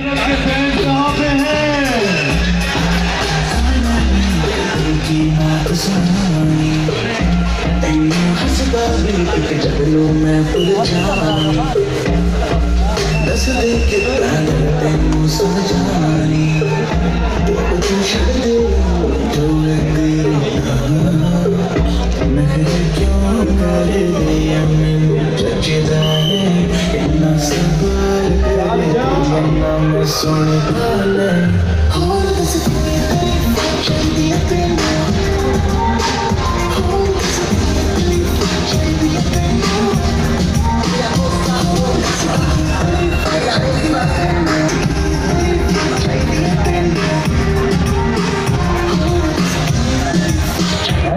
नीरज के फैंस कहाँ पे हैं?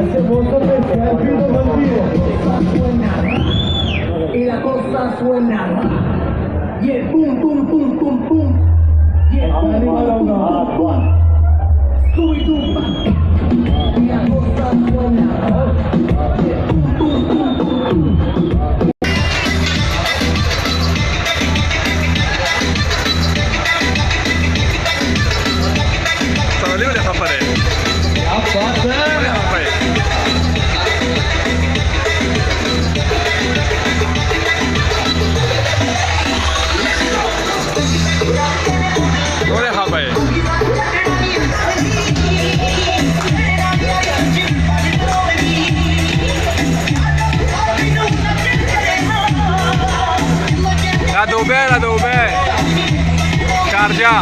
ऐसे मौसम में सेल्फी तो बनती है। Y la cosa suena, y el pum pum pum pum pum, y el pum pum pum pum pum, Scooby-Doo, y la cosa suena, y el pum pum pum pum pum. Salió de Japón. क्या बात है? Olha, rapaz. La dove? Carja.